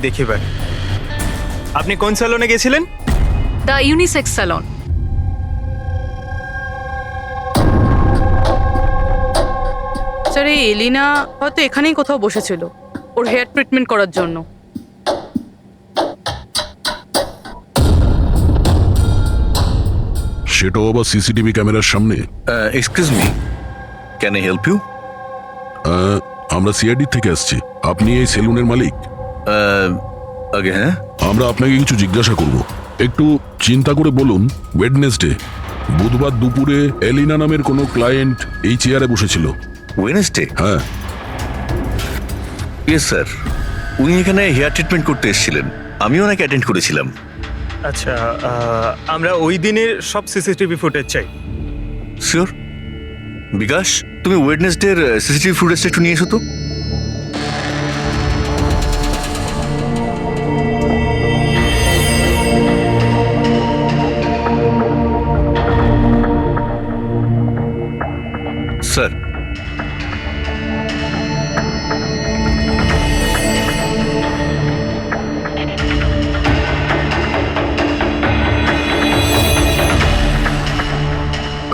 দেখি ভাই, আপনি কোন স্যালনে গেছিলেন? The unisex salon. স্যার, এই এলিনা হয়তো এখানেই কোথাও বসেছিল ওর হেয়ার ট্রিটমেন্ট করার জন্য। সেটাও আবার সিসিটিভি ক্যামেরার সামনে। Excuse me, can I help you? আমরা সিআইডি থেকে আসছি। আপনি এই সেলুনের মালিক? আগে হ্যাঁ। আমরা আপনাকে কিছু জিজ্ঞাসা করব। একটু চিন্তা করে বলুন, ওয়েডনেসডে বুধবার দুপুরে এলিনা নামের কোনো ক্লায়েন্ট এই চেয়ারে বসেছিল? ওয়েডনেসডে? হ্যাঁ। ইয়েস স্যার, উনি এখানে হেয়ার ট্রিটমেন্ট করতে এসেছিলেন, আমি ওনাকে অ্যাটেন্ড করেছিলাম। আচ্ছা, আমরা ওই দিনের সব সিসিটিভি ফুটেজ চাই। শিওর। বিকাশ, তুমি ওয়েডনেসডের সিসিটিভি ফুটেজটা একটু নিয়ে এসো তো। স্যার,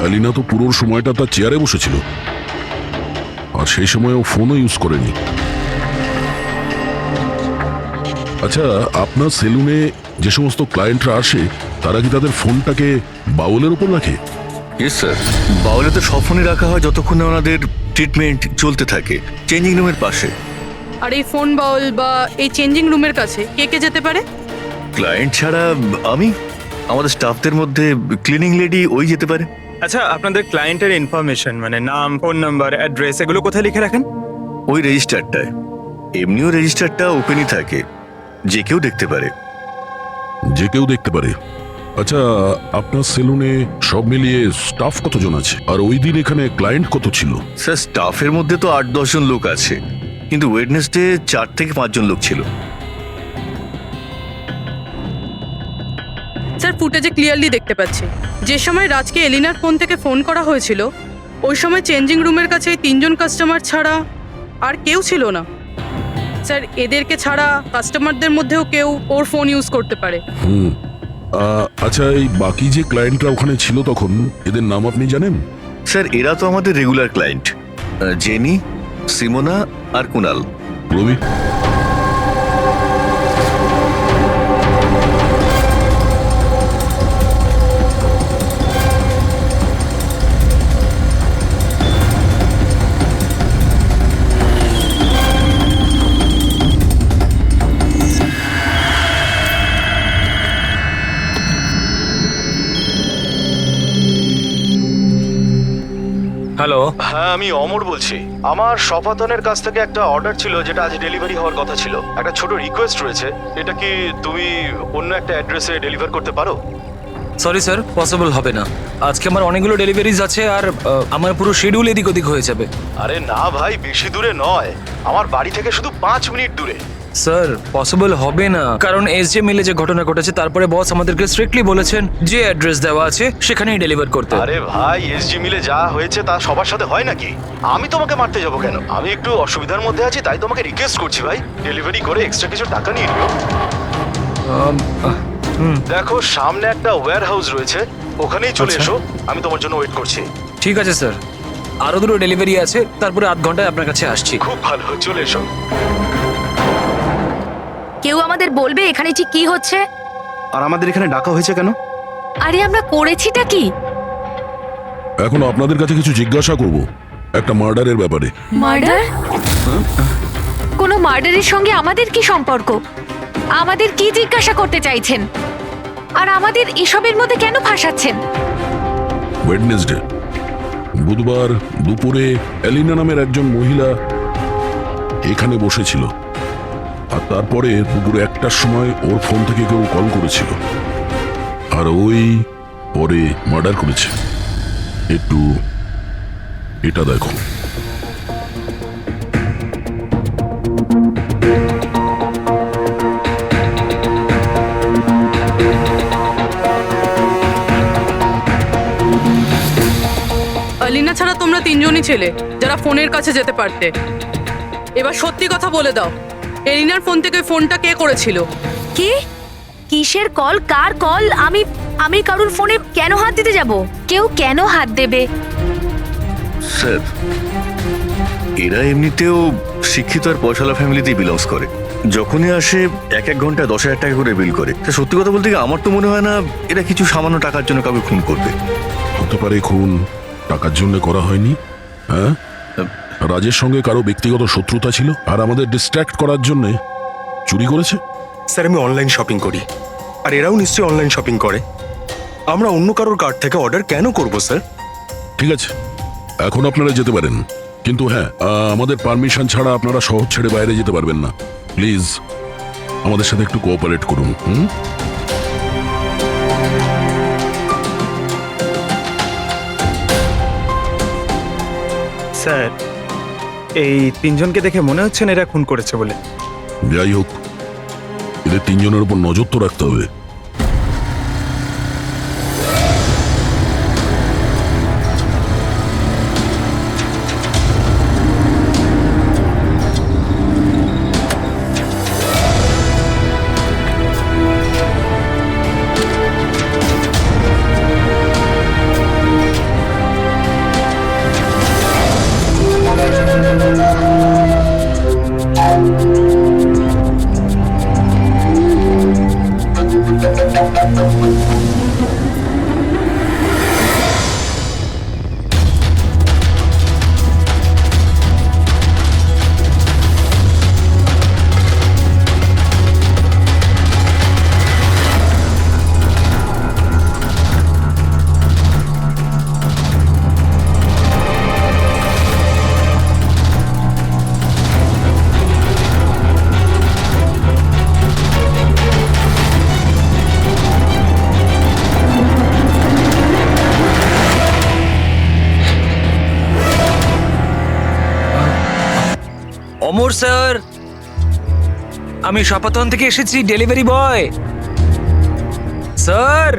এলিনা তো পুরো সময়টা তার চেয়ারে বসেছিল, আর সেই সময় ও ফোনও ইউজ করেনি। আচ্ছা, আপনার সেলুনে যে সমস্ত ক্লায়েন্টরা আসে তারা কি তাদের ফোনটাকে বাউলের উপর রাখে? ইয়েস স্যার, বাউলে তো সব ফোনে রাখা হয় যতক্ষণ না ওনাদের ট্রিটমেন্ট চলতে থাকে, চেঞ্জিং রুমের পাশে। আর এই ফোন বাউল বা এই চেঞ্জিং রুমের কাছে কে কে যেতে পারে? ক্লায়েন্ট ছাড়া আমি, আমাদের স্টাফদের মধ্যে ক্লিনিং লেডি ওই যেতে পারে। আচ্ছা, আপনাদের ক্লায়েন্টের ইনফরমেশন মানে নাম, ফোন নাম্বার, অ্যাড্রেস এগুলো কোথায় লিখে রাখেন? ওই রেজিস্টারটায়। এমনিও রেজিস্টারটা ওপেনই থাকে, যে কেউ দেখতে পারে। যে কেউ দেখতে পারে? আচ্ছা, আপনার সেলুনে সব মিলিয়ে স্টাফ কতজন আছে, আর ওই দিন এখানে ক্লায়েন্ট কত ছিল? স্যার, স্টাফের মধ্যে তো 8-10 জন লোক আছে, কিন্তু ওয়েডনেসডে 4 থেকে 5 জন লোক ছিল। স্যার, ফুটেজে ক্লিয়ারলি দেখতে পাচ্ছি যে সময় রাজকে এলিনার ফোন থেকে ফোন করা হয়েছিল ওই সময় চেঞ্জিং রুমের কাছে 3 জন কাস্টমার ছাড়া আর কেউ ছিল না। স্যার, এদেরকে ছাড়া কাস্টমারদের মধ্যেও কেউ ওর ফোন ইউজ করতে পারে। আচ্ছা, এই বাকি যে ক্লায়েন্টরা ওখানে ছিল তখন, এদের নাম আপনি জানেন? স্যার, এরা তো আমাদের রেগুলার ক্লায়েন্ট, জেনি, সিমোনা আর কুনাল। রবি? হ্যালো, হ্যাঁ, আমি অমর বলছি। আমার শপাতনের কাছ থেকে একটা অর্ডার ছিল যেটা আজ ডেলিভারি হওয়ার কথা ছিল। একটা ছোট রিকোয়েস্ট রয়েছে, এটা কি তুমি অন্য একটা অ্যাড্রেসে ডেলিভার করতে পারো? সরি স্যার, পসিবল হবে না। আজকে আমার অনেকগুলো ডেলিভারিজ আছে আর আমার পুরো শিডিউল এদিক ওদিক হয়ে যাবে। আরে না ভাই, বেশি দূরে নয়, আমার বাড়ি থেকে শুধু 5 মিনিট দূরে। স্যার, পসিবল হবে না, কারণ এসজে মিলে যে ঘটনা ঘটেছে তারপরে বস আমাদেরকে স্ট্রিক্টলি বলেছেন যে অ্যাড্রেস দেওয়া আছে সেখানেই ডেলিভার করতে। আরে ভাই, এসজি মিলে যা হয়েছে তা সবার সাথে হয় নাকি? আমি তোমাকে মারতে যাবো কেন? আমি একটু অসুবিধার মধ্যে আছি, তাই তোমাকে রিকোয়েস্ট করছি ভাই, ডেলিভারি করে এক্সট্রা কিছু টাকা নিয়ে নিও। দেখো, সামনে একটা ওয়্যার হাউস রয়েছে, ওখানেই চলে আচ্ছা। এসো, আমি তোমার জন্য ওয়েট করছি। ঠিক আছে স্যার, আরো দুটো ডেলিভারি আছে, তারপরে আধ ঘন্টায় আপনার কাছে আসছি। খুব ভালো, চলে এসো। কেউ আমাদের বলবে এখানে ঠিক কি হচ্ছে? আর আমাদের এখানে ডাকা হয়েছে কেন? আরে আমরা করেছিটা কি? এখন আপনাদের কাছে কিছু জিজ্ঞাসা করব একটা মার্ডারের ব্যাপারে। মার্ডার? কোনো মার্ডারের সঙ্গে আমাদের কি সম্পর্ক? আমাদের কি জিজ্ঞাসা করতে চাইছেন? আর আমাদের এসবের মধ্যে কেন ফাঁসাচ্ছেন? ওয়েডনেসডে বুধবার দুপুরে এলিনা নামের একজন মহিলা এখানে বসেছিল, আর তারপরে দুপুরে 1টার সময় ওর ফোন থেকে কেউ কল করেছিল, আর ওই পরে মার্ডার করেছে। একটু এটা দেখো। এলিনা ছাড়া তোমরা 3 জনই ছেলে যারা ফোনের কাছে যেতে পারতে। এবার সত্যি কথা বলে দাও, এলিনার ফোন থেকে ফোনটা কে করেছিল? কি? কিসের কল? কার কল? আমি কারুর ফোনে কেন হাত দিতে যাব? কেউ কেন হাত দেবে? স্যার, এরা এমনিতেও শিক্ষিত আর পয়সালা ফ্যামিলিতেই বিলংস করে। যখনই আসে এক ঘন্টা 10,000 টাকা করে বিল করে। তা সত্যি কথা বলতে কি আমার তো মনে হয় না এরা কিছু সামান্য টাকার জন্য কাউকে খুন করবে। হতে পারে খুন টাকার জন্য করা হয়নি। হ্যাঁ, রাজের সঙ্গে কারো ব্যক্তিগত শত্রুতা ছিল আর আমাদের ডিস্ট্র্যাক্ট করার জন্য চুরি করেছে। স্যার, আমি অনলাইন শপিং করি, আর এরাও নিশ্চয়ই অনলাইন শপিং করে। আমরা অন্য কারোর কার্ড থেকে অর্ডার কেন করব স্যার? ঠিক আছে, এখন আপনারা যেতে পারেন, কিন্তু হ্যাঁ, আমাদের পারমিশন ছাড়া আপনারা শহর ছেড়ে বাইরে যেতে পারবেন না। প্লিজ আমাদের সাথে একটু কোঅপারেট করুন। স্যার, এই তিনজনকে দেখে মনে হচ্ছে না এরা খুন করেছে বলে। যাই হোক, এদের তিনজনের উপর নজর তো রাখতে হবে। অমর স্যার, আমি শাপাতন থেকে এসেছি, ডেলিভারি বয়। স্যার,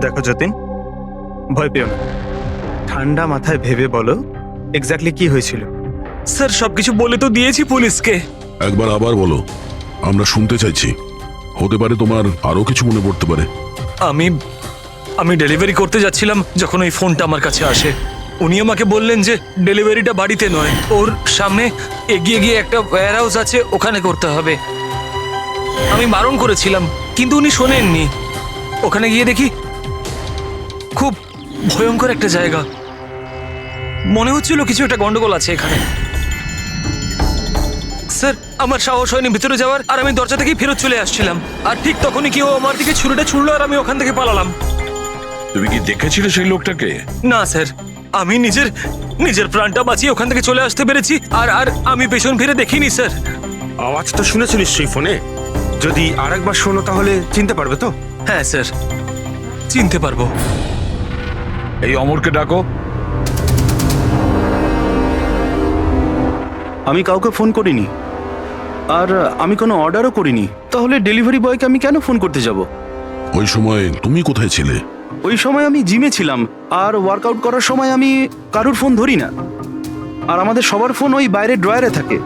দেখো যতীন, ভয় পেও না, ঠান্ডা মাথায় ভেবে বলো এক্স্যাক্টলি কি হয়েছিল। স্যার সবকিছু বলে তো দিয়েছি পুলিশকে। একবার আবার বলো, আমরা শুনতে চাইছি। হতে পারে তোমার আরো কিছু মনে পড়তে পারে। আমি ডেলিভারি করতে যাচ্ছিলাম যখন ওই ফোনটা আমার কাছে আসে। উনি আমাকে বললেন যে ডেলিভারিটা বাড়িতে নয়, ওর সামনে এগিয়ে গিয়ে একটা ওয়্যার হাউস আছে, ওখানে করতে হবে। আমি বারণ করেছিলাম, কিন্তু উনি শোনেননি। ওখানে গিয়ে দেখি খুব ভয়ঙ্কর একটা জায়গা। মনে হচ্ছিল কিছু একটা গন্ডগোল আছে এখানে। স্যার, আমার সাহস হয়নি ভিতরে যাওয়ার, আর আমি দরজা থেকেই ফেরত চলে আসছিলাম। আর ঠিক তখনই কেউ আমার দিকে ছুরিটা ছুড়লো, আর আমি ওখান থেকে পালালাম। তুমি কি দেখেছিলে সেই লোকটাকে? না স্যার, আমি নিজের প্রাণটা বাঁচিয়ে ওখান থেকে চলে আসতে পেরেছি, আর আমি পেছন ফিরে দেখিনি স্যার। আওয়াজ তো শুনেছো নিশ্চয়ই ফোনে। যদি আরেকবার শোনো তাহলে চিনতে পারবে তো? হ্যাঁ স্যার, চিনতে পারবো। এই অমরকে ডাকো। আমি কাউকে ফোন করিনি, আর আমি কোনো অর্ডারও করিনি। তাহলে ডেলিভারি বয়কে আমি কেন ফোন করতে যাব? ওই সময় তুমি কোথায় ছিলে? ওই সময় আমি জিমে ছিলাম, আর ওয়ার্কআউট করার সময় আমি কারুর ফোন ধরি না। আর আমাদের সবার ফোন ওই বাইরের ড্রয়ারে থাকে।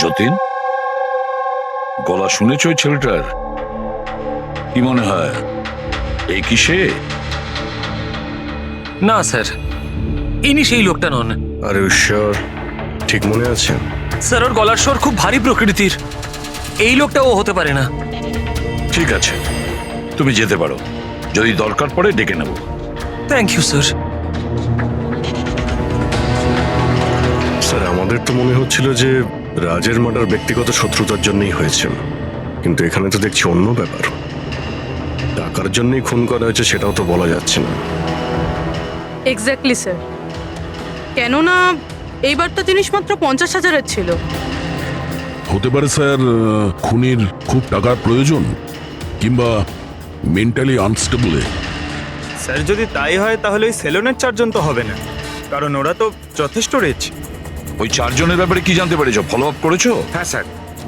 যতীন, গলা শুনেছ ওই ছেলেটার? কি মনে হয় এই কি সে? না স্যার, ইনি সেই লোকটা নন। আরে ঈশ্বর, ঠিক মনে আছে? স্যার, ওর গলার স্বর খুব ভারী প্রকৃতির। এই লোকটা ও হতে পারে না। ঠিক আছে, তুমি যেতে পারো। যদি দরকার পড়ে ডেকে নেব। Thank you sir. স্যার আমাদের তো মনে হচ্ছিল যে রাজের মার্ডার ব্যক্তিগত শত্রুতার জন্যই হয়েছে, কিন্তু এখানে তো দেখছি অন্য ব্যাপার। টাকার জন্যই খুন করা হয়েছে সেটাও তো বলা যাচ্ছে না। এক্স্যাক্টলি স্যার, কেননা এইবার তো জিনিস মাত্র 50,000-এর ছিল। হতে পারে স্যার খুনির খুব টাকার প্রয়োজন, কিংবা মেন্টালি আনস্টেবল। স্যার যদি তাই হয় তাহলে ওই সেলুনের 4 জন তো হবে না, কারণ ওরা তো যথেষ্ট রিচ। ওই 4 জনের ব্যাপারে কি জানতে পেরেছো? ফলো আপ করেছো? হ্যাঁ স্যার,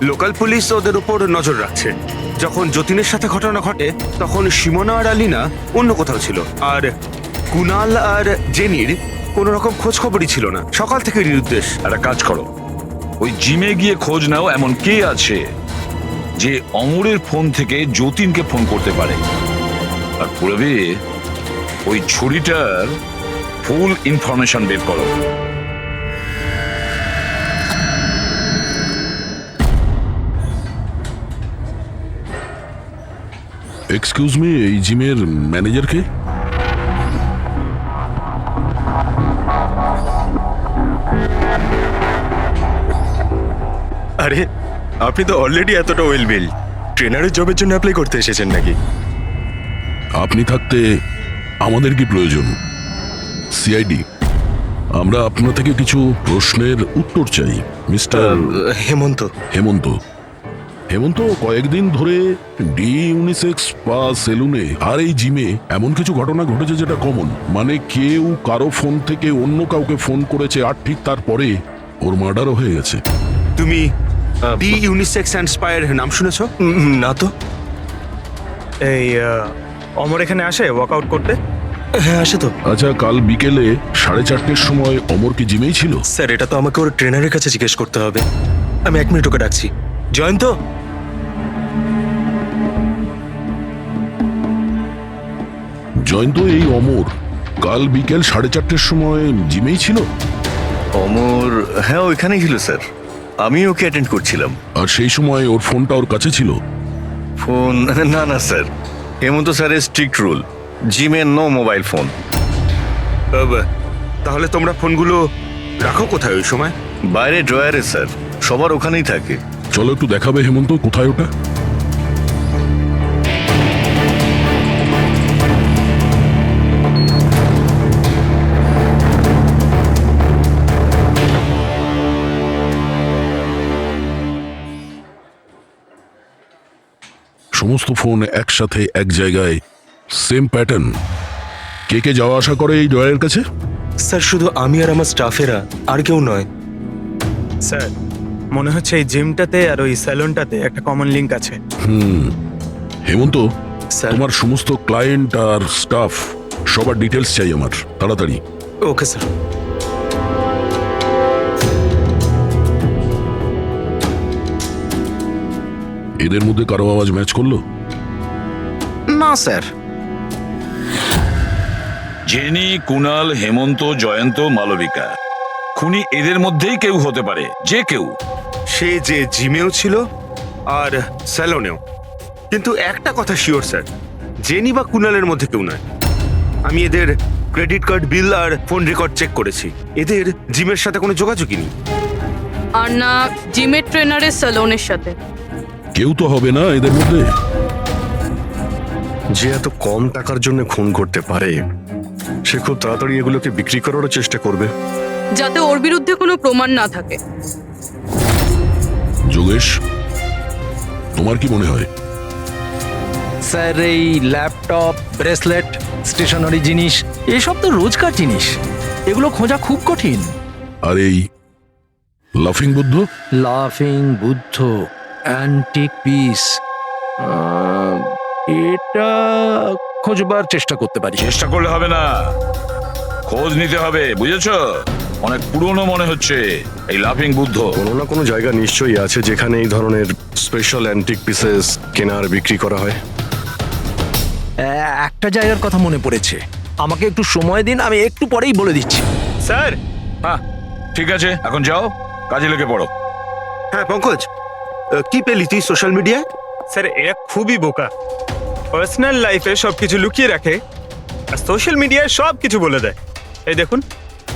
লোকাল পুলিশ ওদের উপর নজর রাখছে। যখন যতীনের সাথে ঘটনা ঘটে তখন সিমোনা আর আলিনা অন্য কোথাও ছিল, আর কুনাল আর জেনির কোনো রকম খোঁজ খবরই ছিল না। সকাল থেকে নিরুদ্দেশ। একটা কাজ করো, ওই জিমে গিয়ে খোঁজ নাও এমন কে আছে যে অমরের ফোন থেকে যতীনকে ফোন করতে পারে, আর পুরবি ওই ছুরিটার ফুল ইনফরমেশন বের করো। এক্সকিউজ মি, এই জিমের ম্যানেজার কে? আরে আপনি তো অলরেডি এতটা ওয়েল বিল, ট্রেনারের জবের জন্য অ্যাপ্লাই করতে এসেছেন নাকি? আপনি থাকতে আমাদের কি প্রয়োজন? সিআইডি, আমরা আপনার থেকে কিছু প্রশ্নের উত্তর চাই মিস্টার হেমন্ত। হেমন্ত। হেমন্ত, কয়েকদিন ধরে ডি ইউনিসেক্স বা সেলুনে আর এই জিমে এমন কিছু ঘটনা ঘটেছে যেটা কমন, মানে কেউ কারো ফোন থেকে অন্য কাউকে ফোন করেছে আর ঠিক তারপরে ওর মার্ডারও হয়ে গেছে। তুমি ডি ইউনিসেক্স অ্যান্ড স্পায়ার নাম শুনেছো? না তো। এই অমর এখানে আসে ওয়ার্কআউট করতে? হ্যাঁ আসে তো। আচ্ছা, কাল বিকেলে 4:30-র সময় অমর কি জিমেই ছিল? স্যার এটা তো আমাকে ওর ট্রেনারের কাছে জিজ্ঞেস করতে হবে। আমি 1 মিনিট ওকে ডাকছি। জয়ন্ত, জয়ন্ত, এই অমর কাল বিকেল 4:30-র সময় জিমেই ছিল? অমর, হ্যাঁ ওইখানেই ছিল স্যার, আমি ওকে অ্যাটেন্ড করছিলাম। আর সেই সময় ওর ফোনটা ওর কাছে ছিল? ফোন না না স্যার, হেমন্ত স্যারের স্ট্রিক্ট রুল, জিমে নো মোবাইল ফোন। তাহলে তোমরা ফোনগুলো রাখো কোথায় ওই সময়? বাইরে ড্রয়ারে স্যার, সবার ওখানেই থাকে। চলো একটু দেখাবে হেমন্ত, কোথায় ওটা? সমস্ত ফোন একসাথে এক জায়গায়, সেম প্যাটার্ন। কে কে যাওয়া আসা করে এই ড্রয়ারের কাছে? স্যার শুধু আমি আর আমার স্টাফেরা, আর কেউ নয়। স্যার মনে হচ্ছে এই জিমটাতে আর ওই স্যালুনটাতে একটা কমন লিংক আছে। হেমন্ত, স্যার। তোমার সমস্ত ক্লায়েন্ট আর স্টাফ সবার ডিটেলস চাই আমার, তাড়াতাড়ি। Okay sir. এদের মধ্যে কারো আওয়াজ ম্যাচ করলো? না স্যার। জেনি, কুনাল, হেমন্ত, জয়ন্ত, মালবিকা, খুনি এদের মধ্যেই কেউ হতে পারে, যে কেউ। সে যে জিমেও ছিল আর স্যালনেও। কিন্তু একটা কথা শিওর স্যার, জেনি বা কুনালের মধ্যে কেউ নয়। আমি এদের ক্রেডিট কার্ড, বিল আর ফোন রেকর্ড চেক করেছি, এদের জিমের সাথে কোনো যোগাযোগই নেই। আর না জিমের ট্রেনারের স্যালনের সাথে। কেউ তো হবে না এদের মধ্যে। যে এত কম টাকার জন্য খুন করতে পারে সে খুব তাড়াতাড়ি এগুলোকে বিক্রি করারও চেষ্টা করবে, যাতে ওর বিরুদ্ধে কোনো প্রমাণ না থাকে। যোগেশ, তোমার কি মনে হয়? স্যার এই ল্যাপটপ, ব্রেসলেট, স্টেশনারি জিনিস, এসব তো রোজকার জিনিস, এগুলো খোঁজা খুব কঠিন। আর এই লাফিং বুদ্ধ? লাফিং বুদ্ধ, অ্যান্টিক পিস, এটা খোঁজবার চেষ্টা করতে পারি। চেষ্টা করলে হবে না, খোঁজ নিতে হবে, বুঝেছো? অনেক পুরনো মনে হচ্ছে এই লাফিং বুদ্ধ। কোনো না কোনো জায়গা নিশ্চয়ই আছে যেখানে এই ধরনের স্পেশাল অ্যান্টিক পিসেস কেনা আর বিক্রি করা হয়। একটা জায়গার কথা মনে পড়েছে, আমাকে একটু সময় দিন, আমি একটু পরেই বলে দিচ্ছি। স্যার হ্যাঁ ঠিক আছে, এখন যাও, কাজে লেগে পড়ো। হ্যাঁ পঙ্কজ, কি পেলি তুই সোশ্যাল মিডিয়ায়? স্যার এরা খুবই বোকা। পার্সোনাল লাইফে সবকিছু লুকিয়ে রাখে আর সোশ্যাল মিডিয়ায় সব কিছু বলে দেয়। এই দেখুন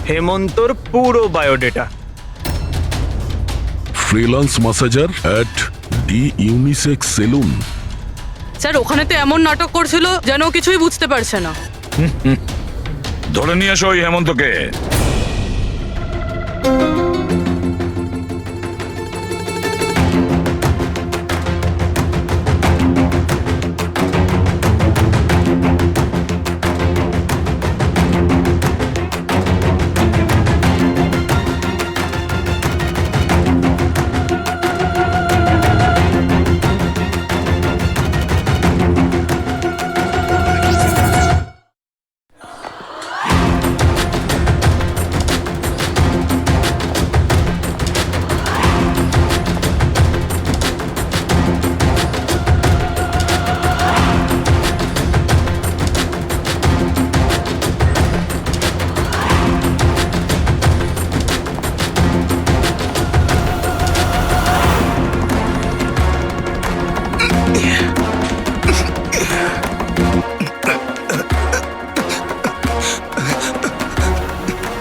হেমন্তর পুরো biodata. Freelance masseur at the unisex salon. Sir ওখানে তো এমন নাটক করছিল যেন ও কিছুই বুঝতে পারছে না। ধরে নিয়ে এসো ওই হেমন্তকে।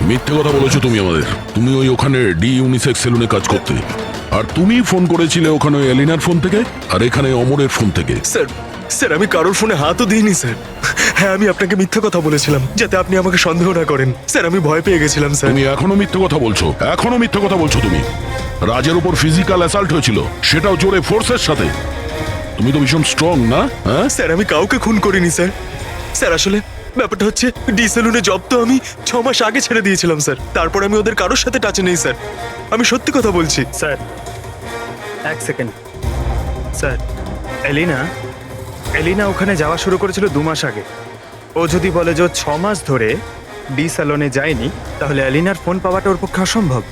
মিথ্যে কথা বলেছো তুমি আমাদের। তুমি ওই ওখানে ডি ইউনিসেক্স সেলুনে কাজ করতে, আর তুমি ফোন করেছিলে ওখানে ওই এলিনার ফোন থেকে আর এখানে অমরের ফোন থেকে। স্যার আমি কারোর ফোনে হাতও দিইনি স্যার। হ্যাঁ আমি আপনাকে মিথ্যে কথা বলেছিলাম যাতে আপনি আমাকে সন্দেহ না করেন। স্যার আমি ভয় পেয়ে গেছিলাম স্যার। তুমি এখনো মিথ্যে কথা বলছো, এখনো মিথ্যে কথা বলছো তুমি। রাজের উপর ফিজিক্যাল অ্যাসাল্ট হয়েছিল, সেটাও জোরে ফোর্সের সাথে। তুমি তো ভীষণ স্ট্রং না? হ্যাঁ স্যার আমি কাউকে খুন করিনি স্যার। স্যার আসলে ব্যাপারটা হচ্ছে ডি সেলুনে জব তো আমি 6 মাস আগে ছেড়ে দিয়েছিলাম স্যার। তারপর আমি ওদের কারোর সাথে টাচে নেই স্যার। আমি সত্যি কথা বলছি স্যার এক সেকেন্ড স্যার। এলিনা ওখানে যাওয়া শুরু করেছিল 2 মাস আগে। ও যদি বলে যে 6 মাস ধরে ডি স্যালনে যায়নি, তাহলে এলিনার ফোন পাওয়াটা ওর পক্ষে অসম্ভব।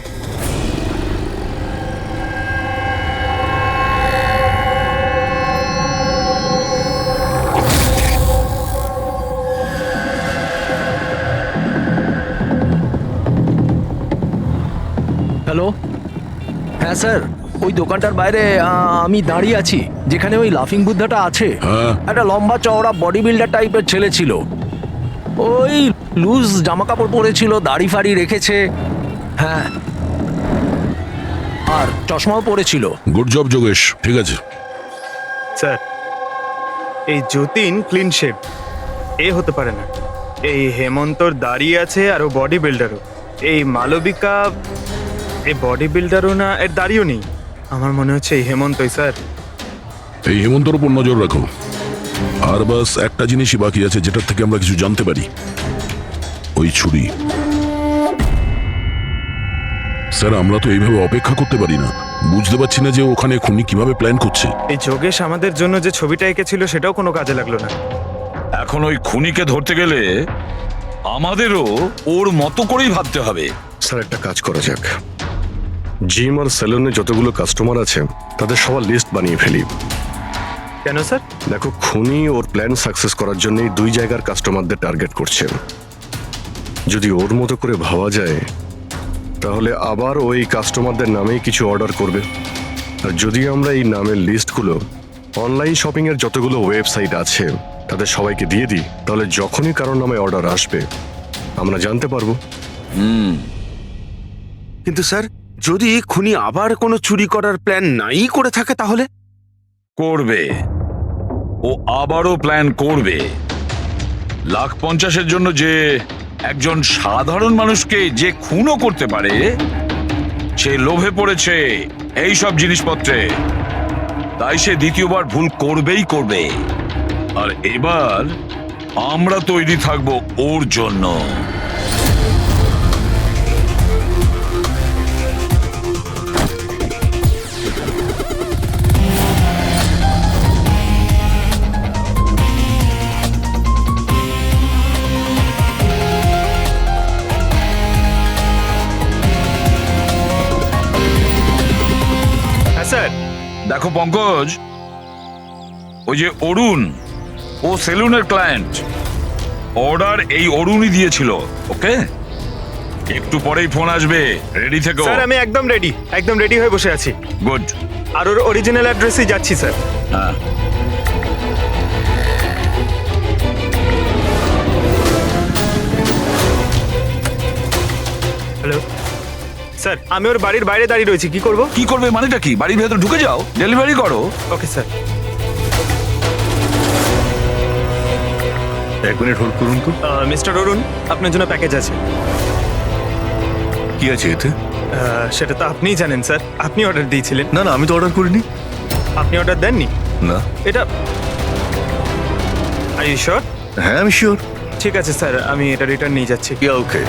হ্যালো, হ্যাঁ স্যার, ওই দোকানটার বাইরে আমি দাঁড়িয়ে আছি, যেখানে ওই লাফিং বুদ্ধাটা আছে। হ্যাঁ। একটা লম্বা চওড়া বডি বিল্ডার টাইপের ছেলে ছিল। ওই লুজ জামা কাপড় পরেছিল, দাড়ি ফাড়ি রেখেছে। হ্যাঁ, আর চশমাও পরেছিল। গুড জব যোগেশ, ঠিক আছে। স্যার এই যতীন ক্লিন শেভ, এ হতে পারে না। এই হেমন্তর দাঁড়িয়ে আছে আর ও বডি বিল্ডারও। এই মালবিকা এই বডি বিল্ডারও না, এর দাঁড়িয়েও নেই। আমার মনে হচ্ছে এই হেমন্তই স্যার। এই হেমন্তর উপর নজর রাখো। আর বাস একটা জিনিসই বাকি আছে যেটার থেকে আমরা কিছু জানতে পারি, ওই ছুরি। স্যার আমরা তো এইভাবে অপেক্ষা করতে পারি না। বুঝতে পারছি না যে ওখানে খুনি কিভাবে প্ল্যান করছে। এই যোগেশ আমাদের জন্য যে ছবিটা এঁকেছিল সেটাও কোনো কাজে লাগলো না। এখন ওই খুনিকে ধরতে গেলে আমাদেরও ওর মতো করেই ভাবতে হবে। স্যার একটা কাজ করা যাক, জিম আর সেলুনে যতগুলো কাস্টমার আছে তাদের সবার লিস্ট বানিয়ে ফেলি। কেন স্যার? দেখো, খুনি ওর প্ল্যান সাকসেস করার জন্যই 2 জায়গার কাস্টমারদের টার্গেট করছে। যদি ওর মতো করে ভাবা যায় তাহলে আবার ওই কাস্টমারদের নামেই কিছু অর্ডার করবে। আর যদি আমরা এই নামের লিস্টগুলো অনলাইন শপিং এর যতগুলো ওয়েবসাইট আছে তাদের সবাইকে দিয়ে দিই, তাহলে যখনই কারোর নামে অর্ডার আসবে আমরা জানতে পারবো। কিন্তু স্যার যদি খুনি আবার কোনো চুরি করার প্ল্যান নাই করে থাকে তাহলে? করবে, ও আবারও প্ল্যান করবে। 1,50,000-এর জন্য যে একজন সাধারণ মানুষকে যে খুনও করতে পারে, সে লোভে পড়েছে এই সব জিনিসপত্রে, তাই সে দ্বিতীয়বার ভুল করবেই করবে। আর এবার আমরা তৈরি থাকবো ওর জন্য। স্যার দেখো পঙ্কজ, ওই যে অরুণ, ও সেলুনের ক্লায়েন্ট। অর্ডার এই অরুণই দিয়েছিল। ওকে, একটু পরেই ফোন আসবে, রেডি থেকো। স্যার আমি একদম রেডি হয়ে বসে আছি। গুড। আর ওর অরিজিনাল অ্যাড্রেসেই যাচ্ছি স্যার। হ্যাঁ, হ্যালো স্যার, আমি ওর বাড়ির বাইরে দাঁড়িয়ে রয়েছি, কি করব? কি করবে মানেটা কি? বাড়ির ভেতর ঢুকে যাও, ডেলিভারি করো। Okay sir. 1 মিনিট হোল্ড করুন তো। মিস্টার অরুণ, আপনার জন্য প্যাকেজ আছে। কি আছে এতে? সেটা তো আপনিই জানেন স্যার, আপনি অর্ডার দিয়েছিলেন। না না, আমি তো অর্ডার করিনি। আপনি অর্ডার দেননি? না। এটা আর ইউ শিওর? হ্যাঁ, আমি শিওর। ঠিক আছে স্যার, আমি এটা রিটার্ন নিয়ে যাচ্ছি। ওকে।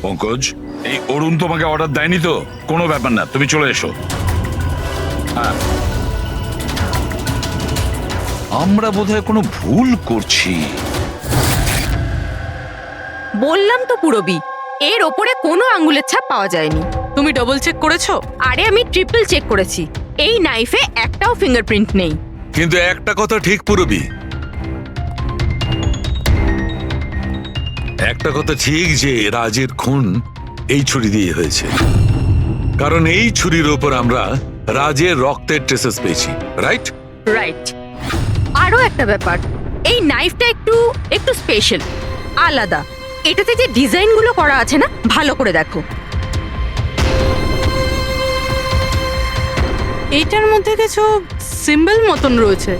পঙ্কজ, এই অরুণ তোমাকে অর্ডার দেয়নি তো? কোনো ব্যাপার না, তুমি চলে এসো। হ্যাঁ, আমরা বোধহয় কোনো ভুল করছি। বললাম তো পুরবি, এর ওপরে কোনো আঙ্গুলের ছাপ পাওয়া যায়নি। তুমি ডবল চেক করেছো? আরে আমি ট্রিপল চেক করেছি, এই নাইফে একটাও ফিঙ্গারপ্রিন্ট নেই। কিন্তু একটা কথা ঠিক পুরবি, একটা কথা ঠিক যে রাজের খুন এই ছুরি দিয়ে হয়েছে, কারণ এই ছুরির ওপর আমরা রাজের রক্তের ট্রেসেস পেয়েছি, রাইট? রাইট। আরো একটা ব্যাপার, এই নাইফটা একটু একটু স্পেশাল, আলাদা। এটাতে যে ডিজাইনগুলো করা আছে না, ভালো করে দেখো। এইটার মধ্যে কিছু সিম্বল মতন রয়েছে।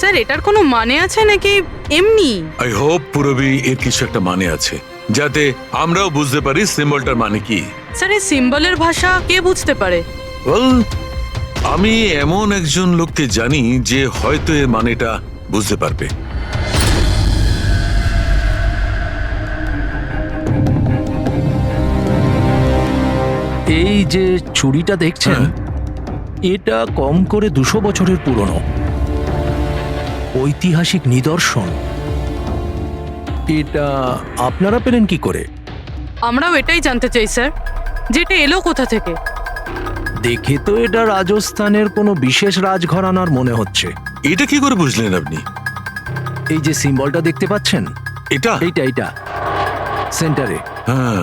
স্যার, এটার কোনো মানে আছে নাকি এমনি? আই হোপ পুরবি এর কিছু একটা মানে আছে, যাতে আমরাও বুঝতে পারি সিম্বলটার মানে কি। স্যার, এই সিম্বলের ভাষা কে বুঝতে পারে? ওয়েল, আমি এমন একজন লোককে জানি যে হয়তো এর মানেটা বুঝতে পারবে। এই যে ছুরিটা দেখছেন, এটা কম করে 200 বছরের পুরনো ঐতিহাসিক নিদর্শন। এটা আপনারা পেলেন কি করে? আমরাও এটাই জানতে চাই স্যার, যেটা এলো কোথা থেকে। দেখে তো এটা রাজস্থানের কোনো বিশেষ রাজঘরানার মনে হচ্ছে। এটা কি করে বুঝলেন আপনি? এই যে সিম্বলটা দেখতে পাচ্ছেন, এটা এইটা সেন্টারে। হ্যাঁ।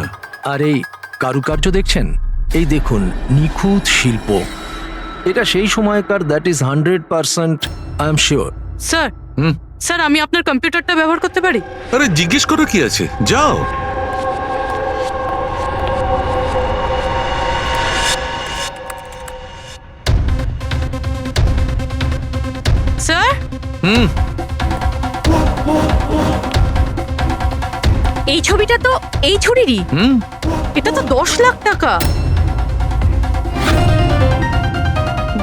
আর এই কারুকার্য দেখছেন, এই দেখুন, নিখুঁত শিল্প। এটা সেই সময়কার, that is 100% I am sure. Sir, sir, আমি আপনার কম্পিউটারটা ব্যবহার করতে পারি? আরে জিজ্ঞেস করো কি আছে, যাও। স্যার, এই ছবিটা তো এই ছুরিরই। এটা তো 10 লাখ টাকা।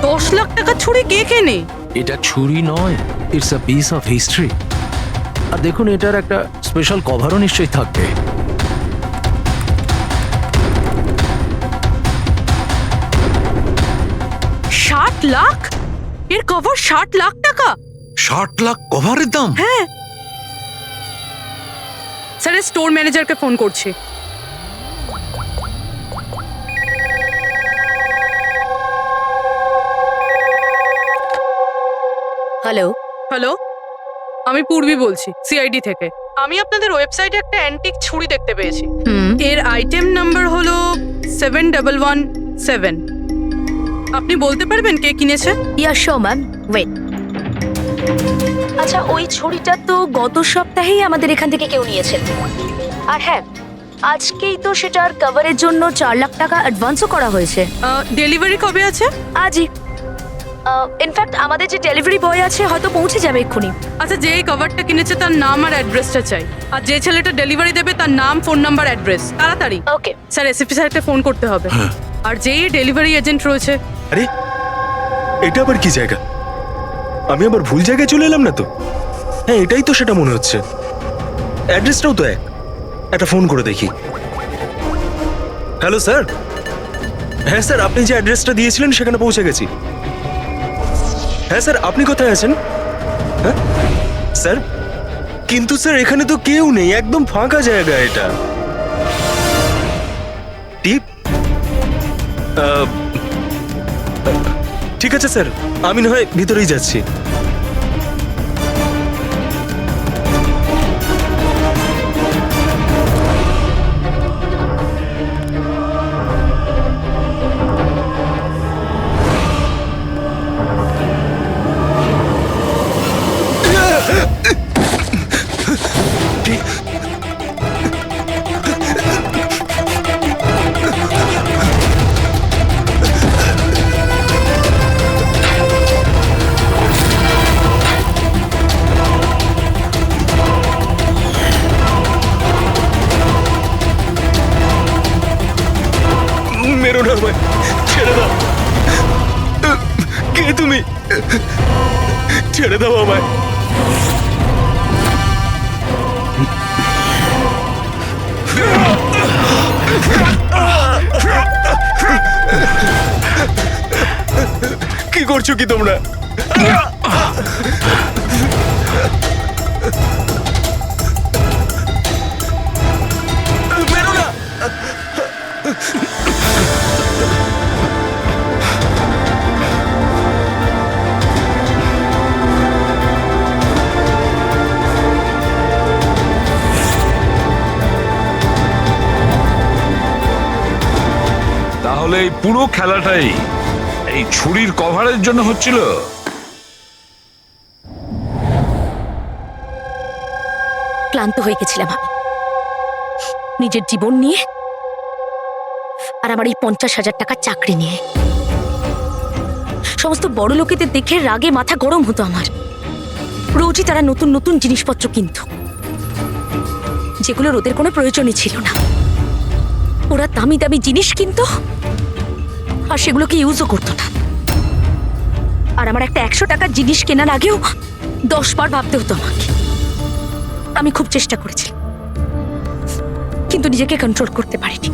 10 লাখ টাকা ছুরি কে কেনে? এটা ছুরি নয়, it's a piece of history. আর দেখুন, এটার একটা স্পেশাল কভারও নিশ্চয়ই থাকবে। লাখ? এর কভার 60 লাখ টাকা? 60 লাখ কভারের দাম? হ্যাঁ স্যার, স্টোর ম্যানেজারকে ফোন করছি। হ্যালো হ্যালো, আমি পূর্বী বলছি, সিআইডি থেকে। আমি আপনাদের ওয়েবসাইটে একটা অ্যান্টিক ছুরি দেখতে পেয়েছি। এর আইটেম নাম্বার হলো 7117। আপনি বলতে পারবেন কে কিনেছে? ইয়া শো ম্যাম, ওয়েট। আচ্ছা, ওই ছুরিটা তো গত সপ্তাহেই আমাদের এখান থেকে কেউ নিয়েছেন। আর হ্যাঁ, আজকেই তো সেটার কভারের জন্য 4 লাখ টাকা অ্যাডভান্সও করা হয়েছে। ডেলিভারি কবে আছে? আজই। ইনফ্যাক্ট আমাদের যে ডেলিভারি বয় আছে হয়তো পৌঁছে যাবে এক্ষুনি। আচ্ছা, যে এই কভারটা কিনেছে তার নাম আর অ্যাড্রেসটা চাই, আর যে ছেলেটা ডেলিভারি দেবে তার নাম, ফোন নাম্বার, অ্যাড্রেস, তাড়াতাড়ি। ওকে স্যার, এসএসপি স্যারকে ফোন করতে হবে। আর যেই ডেলিভারি এজেন্ট রয়েছে। আরে এটা আবার কি জায়গা? আমি আবার ভুল জায়গায় চলে এলাম না তো? হ্যাঁ, এটাই তো সেটা মনে হচ্ছে। অ্যাড্রেসটাও তো এক। একটা ফোন করে দেখি। Hello sir. হ্যাঁ স্যার, আপনি যে অ্যাড্রেসটা দিয়েছিলেন সেখানে পৌঁছে গেছি। হ্যাঁ স্যার, আপনি কোথায় আছেন? হ্যাঁ স্যার, কিন্তু স্যার এখানে তো কেউ নেই, একদম ফাঁকা জায়গা এটা। টিপ ঠিক আছে স্যার, আমি না হয় ভিতরেই যাচ্ছি। মেরো না আমায়, ছেড়ে দাও। কে তুমি? ছেড়ে দাও আমায়। কি করছো কি তোমরা? মেরো না। তাহলে এই পুরো খেলাটাই এই ছুরির কভারের জন্য হচ্ছিল? ক্লান্ত হয়ে গেছিলাম আমি নিজের জীবন নিয়ে আর আমার এই 50,000 টাকার চাকরি নিয়ে। সমস্ত বড় লোকেদের দেখে রাগে মাথা গরম হতো আমার। রোজই তারা নতুন নতুন জিনিসপত্র কিনত, যেগুলোর ওদের কোনো প্রয়োজনই ছিল না। ওরা দামি দামি জিনিস কিনতো আর সেগুলোকে ইউজও করতো না। আর আমার একটা 100 টাকার জিনিস কেনার আগেও 10 বার ভাবতে হতো আমাকে। আমি খুব চেষ্টা করেছি, কিন্তু নিজেকে কন্ট্রোল করতে পারিনি।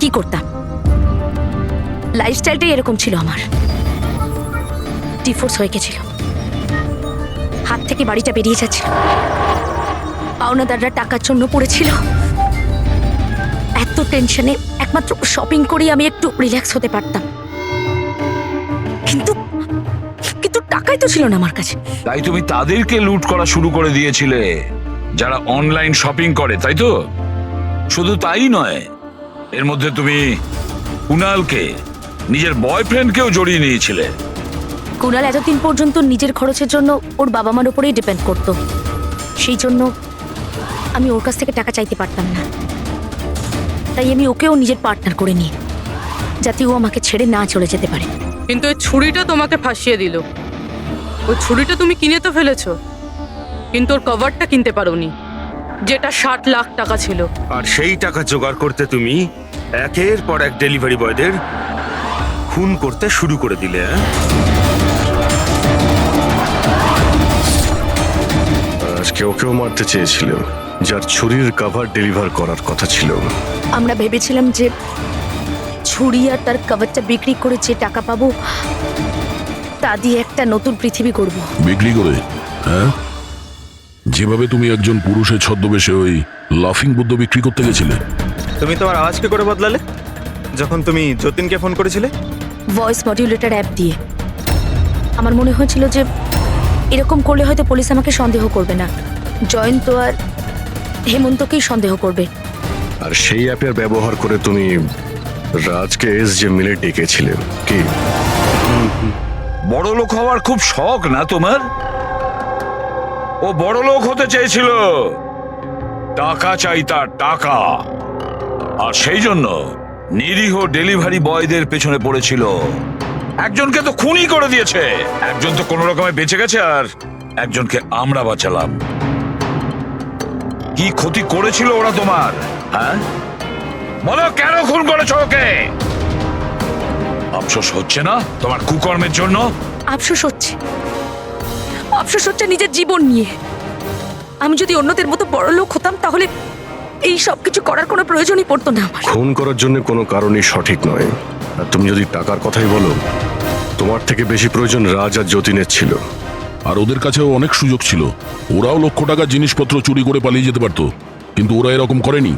কি করতাম, লাইফস্টাইলটাই এরকম ছিল আমার। ডিভোর্স হয়ে গেছিল, হাত থেকে বাড়িটা বেরিয়ে যাচ্ছিল, পাওনাদাররা টাকার জন্য পড়েছিল। এত টেনশনে একমাত্র শপিং করেই আমি একটু রিল্যাক্স হতে পারতাম, কিন্তু কিন্তু টাকাই তো ছিল না আমার কাছে। তাই তুমি তাদেরকে লুট করা শুরু করে দিয়েছিলে যারা অনলাইন শপিং করে, তাই তো? শুধু তাই নয়, এর মধ্যে তুমি কুনালকে, নিজের বয়ফ্রেন্ডকেও জড়িয়ে নিয়েছিলে। কুনাল এতদিন পর্যন্ত নিজের খরচের জন্য ওর বাবা মার উপরেই ডিপেন্ড করতো, সেই জন্য আমি ওর কাছ থেকে টাকা চাইতে পারতাম না। তাই আমি ওকেও নিজের পার্টনার করে নিই, যাতে ও আমাকে ছেড়ে না চলে যেতে পারে। কিন্তু ওই ছুরিটা তোমাকে ফাঁসিয়ে দিল। ওই ছুরিটা তুমি কিনে তো ফেলেছো, কিন্তু ওর কভারটা কিনতে পারোনি, যেটা 60 লাখ টাকা ছিল। আর সেই টাকা জোগাড় করতে তুমি একের পর এক ডেলিভারি বয়দের খুন করতে শুরু করে দিলে। আজকে ওকেও মারতে চেয়েছিল, যার ছুরির কভার ডেলিভার করার কথা ছিল। আমরা ভেবেছিলাম যে ছুরি আর তার কভারটা বিক্রি করে যে টাকা পাবো তা দিয়ে একটা নতুন পৃথিবী করব। বিক্রি করে? হ্যাঁ, যেভাবে তুমি একজন পুরুষের ছদ্মবেশে ওই লাফিং বুদ্ধ বিক্রি করতে গেছিলে। তুমি তোমার আওয়াজ কি করে বদলালে যখন তুমি যতীনকে ফোন করেছিলে? ভয়েস মডিউলেটর অ্যাপ দিয়ে। আমার মনে হয়েছিল যে এরকম করলে হয়তো পুলিশ আমাকে সন্দেহ করবে না, জয়ন্ত আর হেমন্তকেই সন্দেহ করবে। আর সেই অ্যাপের ব্যবহার করে তুমি রাজকে যে মিলে ডেকেছিলে কি? বড় লোক হওয়ার খুব শখ না তোমার? ও বড় লোক হতে চেয়েছিল, টাকা চাই তার, টাকা। আর সেই জন্য নিরীহ ডেলিভারি বয়দের পেছনে পড়েছিল। একজনকে তো খুনই করে দিয়েছে, একজন তো কোনো রকমে বেঁচে গেছে, আর একজনকে আমরা বাঁচালাম। কি ক্ষতি করেছিল ওরা তোমার? হ্যাঁ বলো, কেন খুন করেছো ওকে? আফসোস হচ্ছে না তোমার কুকর্মের জন্য? আফসোস হচ্ছে, আফসোস হচ্ছে নিজের জীবন নিয়ে। আমি যদি অন্যদের মতো বড় লোক হতাম তাহলে এই সব কিছু করার কোনো প্রয়োজনই পড়তো না আমার। খুন করার জন্য কোনো কারণই সঠিক নয়। আর তুমি যদি টাকার কথাই বলো, তোমার থেকে বেশি প্রয়োজন রাজ আর যতীনের ছিল। আর ওদের কাছেও অনেক সুযোগ ছিল, ওরাও লক্ষ টাকার জিনিসপত্র চুরি করে পালিয়ে যেতে পারতো, কিন্তু ওরা এরকম করেনি,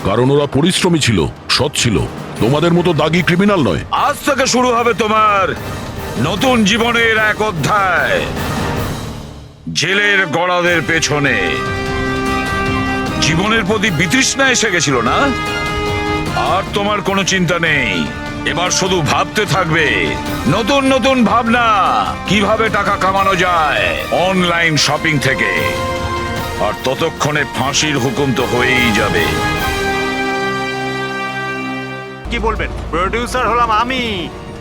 কারণ ওরা পরিশ্রমী ছিল, সৎ ছিল, তোমাদের মতো দাগি ক্রিমিনাল নয়। আজ থেকে শুরু হবে তোমার নতুন জীবনের এক অধ্যায়, জেলের গড়াদের পেছনে। জীবনের প্রতি বিতৃষ্ণা এসে গেছিল না? আর তোমার কোনো চিন্তা নেই, এবার শুধু ভাবতে থাকবে নতুন নতুন ভাবনা, কিভাবে টাকা কামানো যায় অনলাইন শপিং থেকে। আর ততক্ষণে ফাঁসির হুকুম তো হয়েই যাবে। কি বলবেন? প্রোডিউসার হলাম আমি,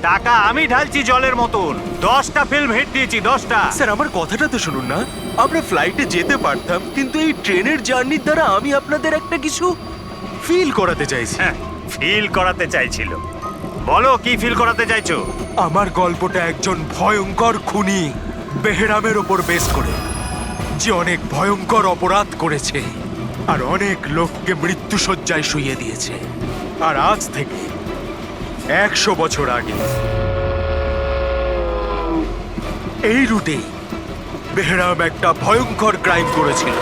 টাকা আমি ঢালছি জলের মতন। 10টা ফিল্ম হিট দিয়েছি, 10টা। স্যার আমার কথাটা তো শুনুন না। আমরা ফ্লাইটে যেতে পারতাম, কিন্তু এই ট্রেনের জার্নির দ্বারা আমি আপনাদের একটা কিছু ফিল করাতে চাইছি। হ্যাঁ, ফিল করাতে চাইছিল। বলো কি ফিল করাতে চাইছো? আমার গল্পটা একজন ভয়ঙ্কর খুনি বেহরামের ওপর বেস করে, যে অনেক ভয়ঙ্কর অপরাধ করেছে আর অনেক লোককে মৃত্যুশয্যায় শুইয়ে দিয়েছে। আর আজ থেকে 100 বছর আগে এই রুটে বেহরাম একটা ভয়ঙ্কর ক্রাইম করেছিল।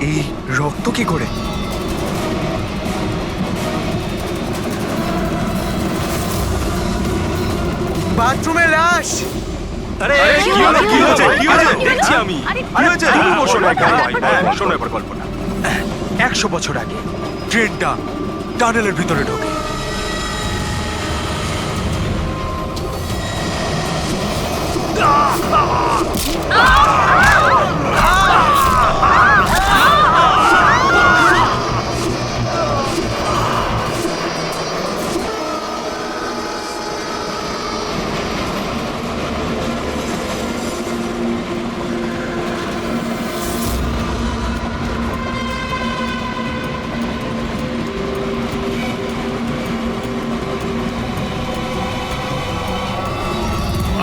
এই রক্ত কি করে? বাথরুমে লাশ। আরে কি হয়েছে? দেখছি আমি। কি হয়েছে? তুমি বসো না এখানে। শোনো এবার গল্পটা। 100 বছর আগে ট্রেনটা টানেলের ভিতরে ঢোকে।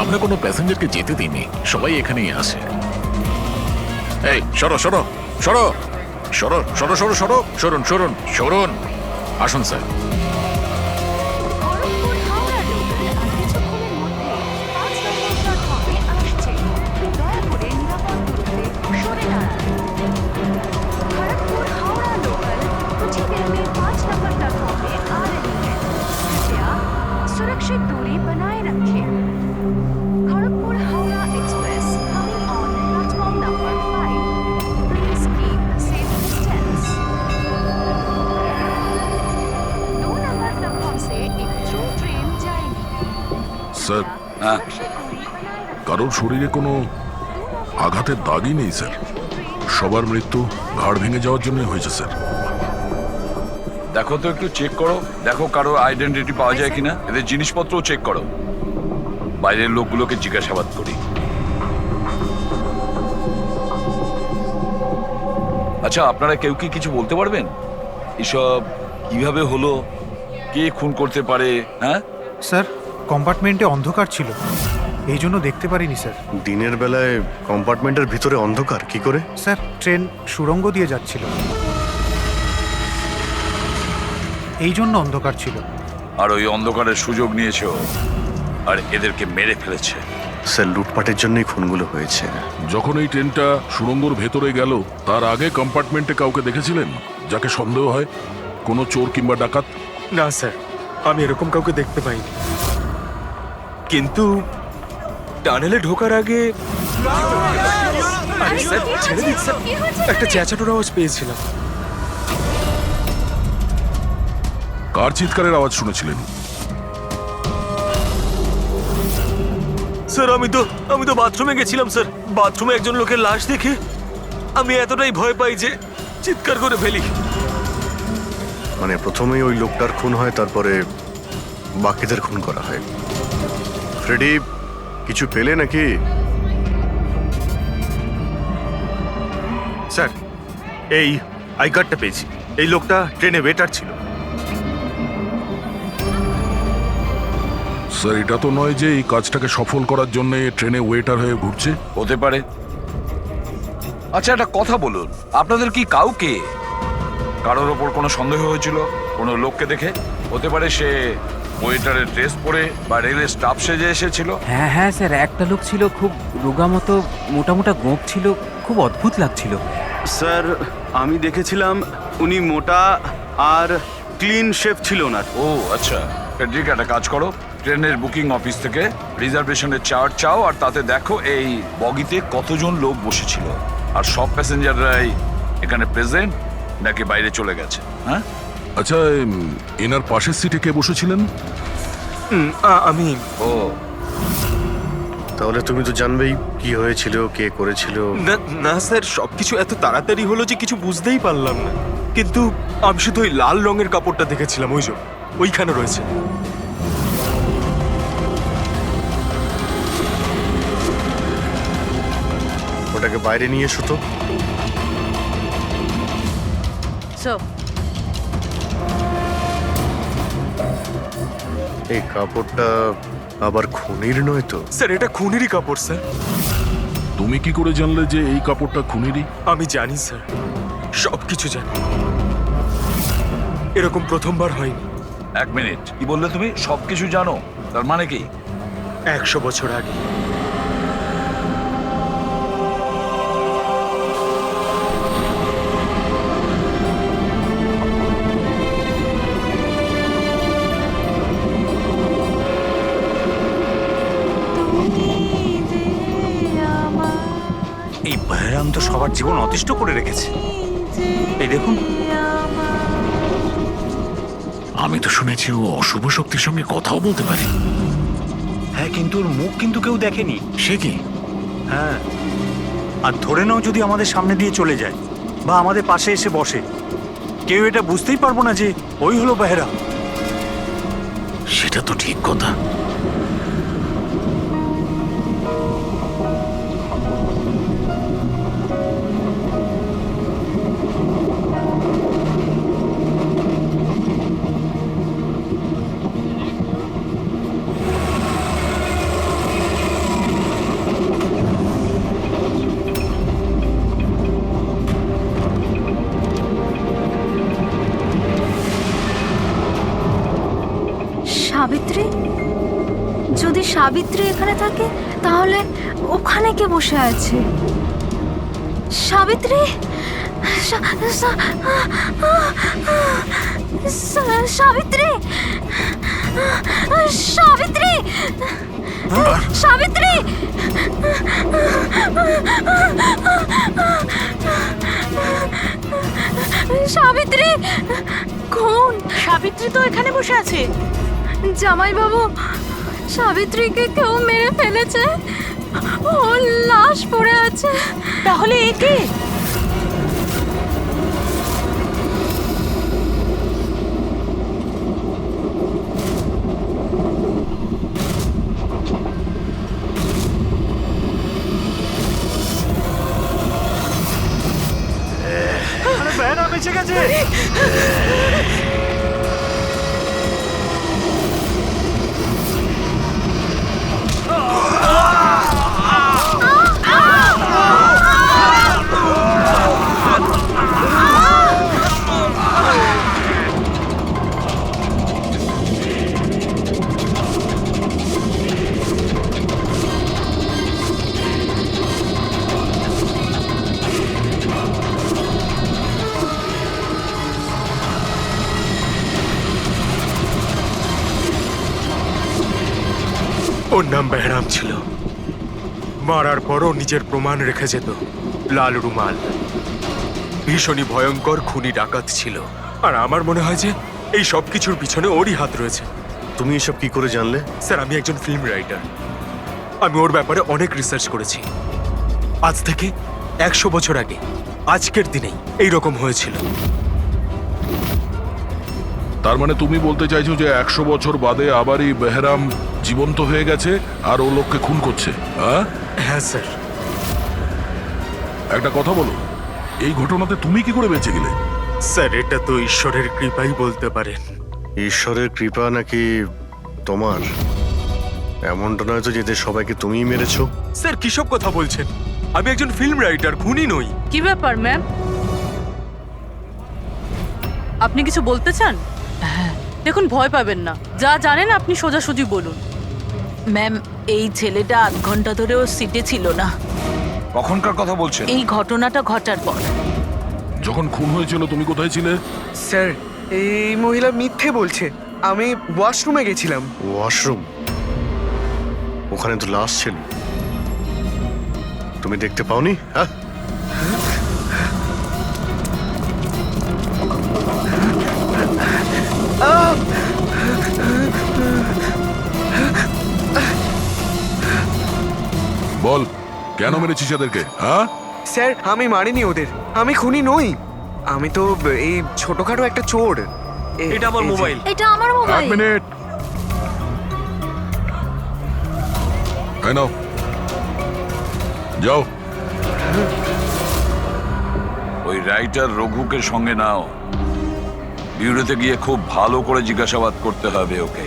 আমরা কোনো প্যাসেঞ্জারকে যেতে দিইনি, সবাই এখানেই আসে। এই সরো সরো সরো সরো সরো সরো সরো সরুন সরুন সরুন, আসুন স্যার। सुरक्षित दूरी बनाए रखें। Kharagpur Howrah express coming on platform number 5. Please keep a safe distance. 2 number platform से एक थ्रू ट्रेन जाएगी। স্যার, सुरक्षित दूरी बनाए रखें। কারোর শরীরে কোনো আঘাতের দাগই নেই স্যার। সবার মৃত্যু ঘাড় ভেঙে যাওয়ার জন্য হয়েছে স্যার। দেখো তো একটু চেক করো, দেখো কারো আইডেন্টিটি পাওয়া যায় কিনা, এদের জিনিসপত্রও চেক করো। বাইরের লোকগুলোকে জিজ্ঞাসাবাদ করি। আচ্ছা, আপনারা কেউ কি কিছু বলতে পারবেন? এসব কিভাবে হলো, কে খুন করতে পারে? হ্যাঁ স্যার, কম্পার্টমেন্টে অন্ধকার ছিল, এই জন্য দেখতে পারিনি স্যার। দিনের বেলায় কম্পার্টমেন্টের ভিতরে অন্ধকার কি করে? স্যার, ট্রেন সুড়ঙ্গ দিয়ে যাচ্ছিল, এই জন্য অন্ধকার ছিল। আর ওই অন্ধকারের সুযোগ নিয়েছো আর এদেরকে মেরে ফেলেছে। স্যার, লুটপাটের জন্যই খুনগুলো হয়েছে। যখন এই ট্রেনটা সুড়ঙ্গর ভেতরে গেল তার আগে কম্পার্টমেন্টে কাউকে দেখেছিলেন যাকে সন্দেহ হয়? কোনো চোর কিংবা ডাকাত? না স্যার, আমি এরকম কাউকে দেখতে পাইনি, কিন্তু টানেলে ঢোকার আগে স্যার ছেড়ে দিন স্যার, একটা চেঁচাটোর আওয়াজ পেয়েছিলাম। কার চিৎকারের আওয়াজ শুনেছিলেন? স্যার আমি তো বাথরুমে গেছিলাম স্যার। বাথরুমে একজন লোকের লাশ দেখে আমি এতটাই ভয় পাই যে চিৎকার করে ফেলি। মানে প্রথমেই ওই লোকটার খুন হয়, তারপরে বাকিদের খুন করা হয়। ফ্রেডি, কিছু পেলে নাকি? স্যার, এই আই কার্ডটা পেয়েছি। এই লোকটা ট্রেনে ওয়েটার ছিল। স্যার, এটা তো নয় যে এই কাজটাকে সফল করার জন্য ট্রেনে ওয়েটার হয়ে ঘুরছে। হতে পারে। আচ্ছা, একটা কথা বলুন, আপনাদের কি কাউকে কারোর ওপর কোনো সন্দেহ হয়েছিল কোনো লোককে দেখে? হতে পারে সে ওয়েটারের ড্রেস পরে বা রেলের স্টাফ সেজে এসেছিল। হ্যাঁ হ্যাঁ স্যার, একটা লোক ছিল, খুব রোগা মতো, মোটা মোটা গোঁফ ছিল, খুব অদ্ভুত লাগছিল। স্যার, আমি দেখেছিলাম উনি মোটা আর ক্লিন শেভ ছিল না। ও আচ্ছা, ফেডরিক, একটা কাজ করো, ট্রেনের বুকিং অফিস থেকে রিজার্ভেশনের চার্ট চাও আর তাতে দেখো এই বগিতে কতজন লোক বসেছিল আর সব প্যাসেঞ্জাররাই এখানে প্রেজেন্ট নাকি বাইরে চলে গেছে। হ্যাঁ, আচ্ছা, এনার পাশের সিটে কে বসেছিলেন? আমি। ও, তাহলে তুমি তো জানবেই কি হয়েছিল, কে করেছিল। না স্যার, সবকিছু এত তাড়াতাড়ি হলো যে কিছু বুঝতেই পারলাম না, কিন্তু আমি শুধু ওই লাল রঙের কাপড়টা দেখেছিলাম, ওই যে ওইখানে রয়েছে। ওটাকে বাইরে নিয়ে এসো তো। স্যার, এই কাপড়টা আবার খুনির নয় তো? স্যার এটা খুনেরই কাপড় স্যার। তুমি কি করে জানলে যে এই কাপড়টা খুনেরই? আমি জানি স্যার, সবকিছু জানি। এরকম প্রথমবার হয়নি। 1 মিনিট, কি বললে তুমি? সবকিছু জানো, তার মানে কি? 100 বছর আগে এই বহরাম তো সবার জীবন অতিষ্ঠ করে রেখেছে। এই দেখুন, আমি তো শুনেছি ও অশুভ শক্তির সঙ্গে কথাও বলতে পারে। হ্যাঁ, কিন্তু ওর মুখ কিন্তু কেউ দেখেনি। সে কি? হ্যাঁ, আর ধরে নাও যদি আমাদের সামনে দিয়ে চলে যায় বা আমাদের পাশে এসে বসে, কেউ এটা বুঝতেই পারবো না যে ওই হলো বেহরা। সেটা তো ঠিক কথা। সাবিত্রী, যদি সাবিত্রী এখানে থাকে তাহলে ওখানে কে বসে আছে? সাবিত্রী, সাবিত্রী, সাবিত্রী, সাবিত্রী, সাবিত্রী, কোন সাবিত্রী? তো এখানে বসে আছে। জামাই বাবু, সাবিত্রীকে কেউ মেরে ফেলেছে, ওর লাশ পড়ে আছে। তাহলে এ কে? বেহরা বেঁচে গেছে। ওর নাম বেহরাম ছিল। মারার পরও নিজের প্রমাণ রেখে যেত, লাল রুমাল। ভীষণই ভয়ঙ্কর খুনি ডাকাত ছিল। আর আমার মনে হয় যে এই সব কিছুর পিছনে ওরই হাত রয়েছে। তুমি এসব কি করে জানলে? স্যার, আমি একজন ফিল্ম রাইটার। আমি ওর ব্যাপারে অনেক রিসার্চ করেছি। আজ থেকে 100 বছর আগে আজকের দিনেই এইরকম হয়েছিল। তার মানে তুমি বলতে চাইছো যে 100 বছর বাদে আবারই বেহরাম জীবন্ত হয়ে গেছে আর ও লোককে খুন করছে? হ্যাঁ স্যার। একটা কথা বলো, এই ঘটনাতে তুমি কি করে বেঁচে গেলে? স্যার, এটা তো ঈশ্বরের কৃপাই বলতে পারেন। ঈশ্বরের কৃপা নাকি তোমার? এমনটা নয় তো যে এদের সবাইকে তুমিই মেরেছো? স্যার, কিসব কথা বলছেন? আমি একজন ফিল্ম রাইটার, খুনি নই। কি ব্যাপার ম্যাম? আপনি কিছু বলতে চান? হ্যাঁ, দেখুন, ভয় পাবেন না। যা জানেন আপনি সোজাসুজি বলুন। ম্যাম, এই ছেলেটা 8 ঘন্টা ধরে ওর সিটে ছিল না। কখনকার কথা বলছেন? এই ঘটনাটা ঘটার পর। যখন খুন হয়েছিল তুমি কোথায় ছিলে? স্যার, এই মহিলা মিথ্যে বলছে। আমি ওয়াশরুমে গেছিলাম। ওয়াশরুম? ওখানে তো লাশ ছিল, তুমি দেখতে পাওনি? হ্যাঁ, বল, কেন মেরেছিস এদেরকে? হ্যাঁ স্যার, আমি মারিনি ওদের। আমি খুনি নই। আমি তো এই ছোটখাটো একটা চোর। এটা আমার মোবাইল। এটা আমার এক মোবাইল। মিনিট, এই নাও, যাও। ওই রাইটার রঘুকে সঙ্গে নাও, বিউরোতে গিয়ে খুব ভালো করে জিজ্ঞাসাবাদ করতে হবে ওকে।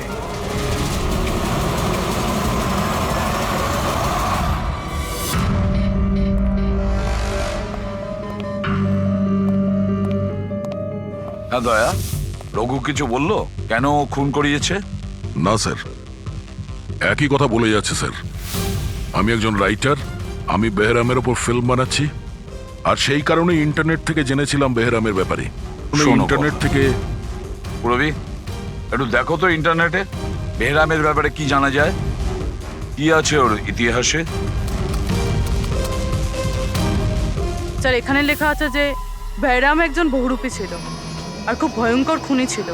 হ্যাঁ দয়া, রঘু কিছু বললো কেন ও খুন করিয়েছে? না স্যার, একই কথা বলে যাচ্ছে স্যার। আমি একজন রাইটার, আমি বেহরামের ওপর ফিল্ম বানাচ্ছি, আর সেই কারণে ইন্টারনেট থেকে জেনেছিলাম বেহরামের ব্যাপারে। শোনো ইন্টারনেট থেকে পুরবি, একটু দেখো তো ইন্টারনেটে বেহরামের ব্যাপারে কি জানা যায়, কি আছে ওর ইতিহাসে। স্যার এখানে লেখা আছে যে বেহরাম একজন বহুরূপী ছিল আর খুব ভয়ঙ্কর খুনি ছিল।